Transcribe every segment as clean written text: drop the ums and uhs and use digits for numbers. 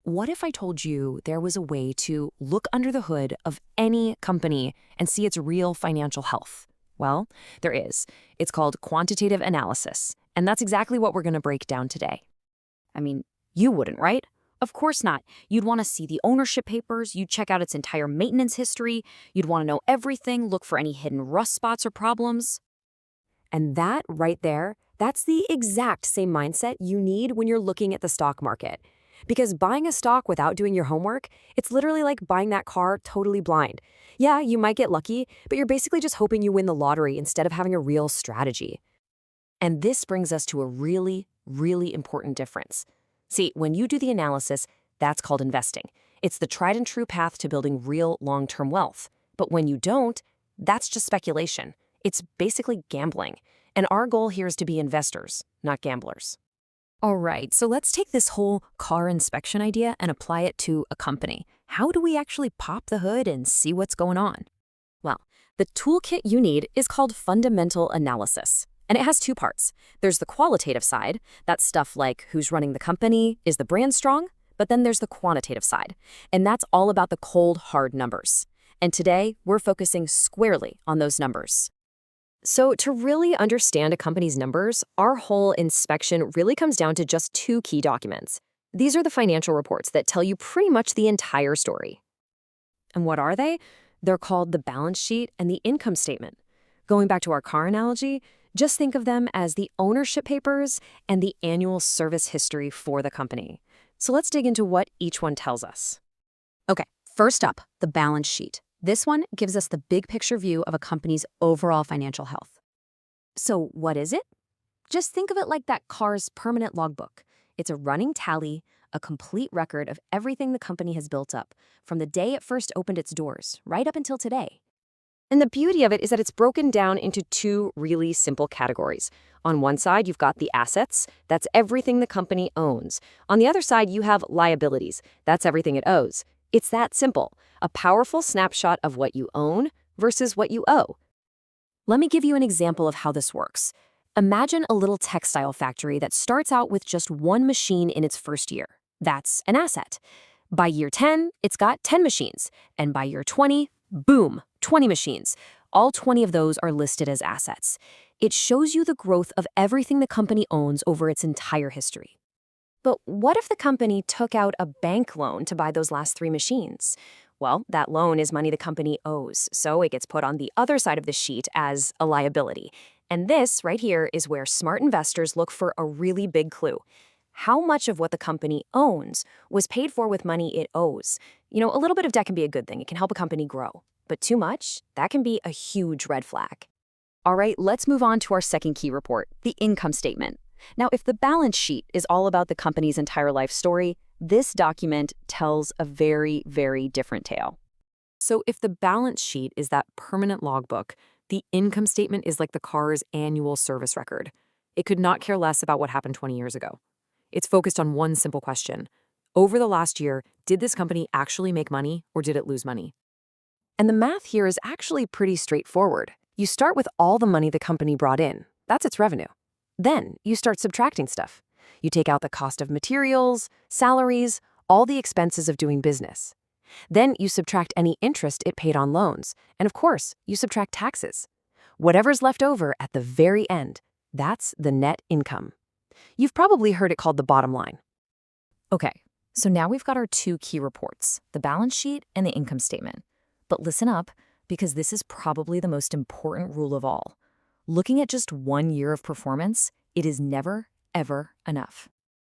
what if I told you there was a way to look under the hood of any company and see its real financial health? Well, there is. It's called quantitative analysis, and that's exactly what we're going to break down today. I mean, you wouldn't, right? Of course not. You'd want to see the ownership papers, you'd check out its entire maintenance history, you'd want to know everything, look for any hidden rust spots or problems. And that right there, that's the exact same mindset you need when you're looking at the stock market. Because buying a stock without doing your homework, it's literally like buying that car totally blind. Yeah, you might get lucky, but you're basically just hoping you win the lottery instead of having a real strategy. And this brings us to a really, really important difference. See, when you do the analysis, that's called investing. It's the tried and true path to building real long-term wealth. But when you don't, that's just speculation. It's basically gambling. And our goal here is to be investors, not gamblers. All right, so let's take this whole car inspection idea and apply it to a company. How do we actually pop the hood and see what's going on? Well, the toolkit you need is called fundamental analysis. And it has two parts. There's the qualitative side. That's stuff like who's running the company, is the brand strong? But then there's the quantitative side. And that's all about the cold, hard numbers. And today, we're focusing squarely on those numbers. So to really understand a company's numbers, our whole inspection really comes down to just two key documents. These are the financial reports that tell you pretty much the entire story. And what are they? They're called the balance sheet and the income statement. Going back to our car analogy, just think of them as the ownership papers and the annual service history for the company. So let's dig into what each one tells us. Okay, first up, the balance sheet. This one gives us the big picture view of a company's overall financial health. So what is it? Just think of it like that car's permanent logbook. It's a running tally, a complete record of everything the company has built up, from the day it first opened its doors, right up until today. And the beauty of it is that it's broken down into two really simple categories. On one side, you've got the assets. That's everything the company owns. On the other side, you have liabilities. That's everything it owes. It's that simple. A powerful snapshot of what you own versus what you owe. Let me give you an example of how this works. Imagine a little textile factory that starts out with just one machine in its first year. That's an asset. By year 10, it's got 10 machines. And by year 20, boom, 20 machines. All 20 of those are listed as assets. It shows you the growth of everything the company owns over its entire history. But what if the company took out a bank loan to buy those last 3 machines? Well, that loan is money the company owes, so it gets put on the other side of the sheet as a liability. And this right here is where smart investors look for a really big clue. How much of what the company owns was paid for with money it owes? You know, a little bit of debt can be a good thing. It can help a company grow. But too much? That can be a huge red flag. All right, let's move on to our second key report, the income statement. Now, if the balance sheet is all about the company's entire life story, this document tells a very, very different tale. So if the balance sheet is that permanent logbook, the income statement is like the car's annual service record. It could not care less about what happened 20 years ago. It's focused on one simple question. Over the last year, did this company actually make money or did it lose money? And the math here is actually pretty straightforward. You start with all the money the company brought in. That's its revenue. Then you start subtracting stuff. You take out the cost of materials, salaries, all the expenses of doing business. Then you subtract any interest it paid on loans. And of course, you subtract taxes. Whatever's left over at the very end, that's the net income. You've probably heard it called the bottom line. Okay, so now we've got our two key reports, the balance sheet and the income statement. But listen up, because this is probably the most important rule of all. Looking at just 1 year of performance, it is never, ever enough.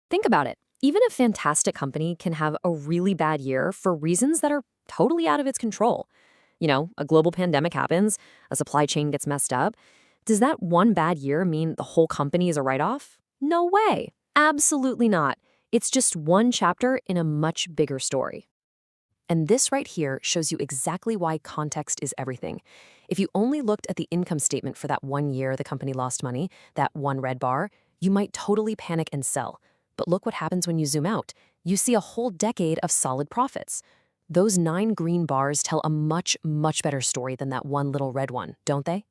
Think about it. Even a fantastic company can have a really bad year for reasons that are totally out of its control. You know, a global pandemic happens, a supply chain gets messed up. Does that one bad year mean the whole company is a write-off? No way. Absolutely not. It's just one chapter in a much bigger story. And this right here shows you exactly why context is everything. If you only looked at the income statement for that 1 year the company lost money, that one red bar, you might totally panic and sell. But look what happens when you zoom out. You see a whole decade of solid profits. Those 9 green bars tell a much, much better story than that one little red one, don't they?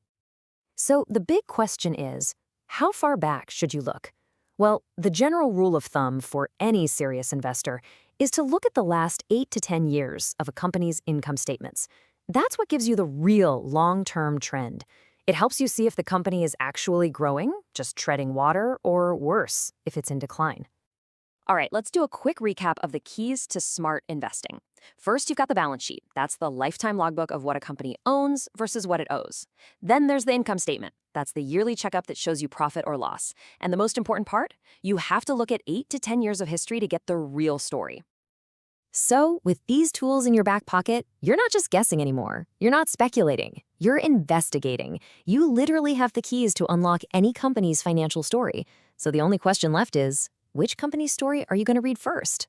So the big question is, how far back should you look? Well, the general rule of thumb for any serious investor is to look at the last 8 to 10 years of a company's income statements. That's what gives you the real long-term trend. It helps you see if the company is actually growing, just treading water, or worse, if it's in decline. All right, let's do a quick recap of the keys to smart investing. First, you've got the balance sheet. That's the lifetime logbook of what a company owns versus what it owes. Then there's the income statement. That's the yearly checkup that shows you profit or loss. And the most important part, you have to look at 8 to 10 years of history to get the real story. So, with these tools in your back pocket, you're not just guessing anymore. You're not speculating. You're investigating. You literally have the keys to unlock any company's financial story. So the only question left is, which company's story are you going to read first?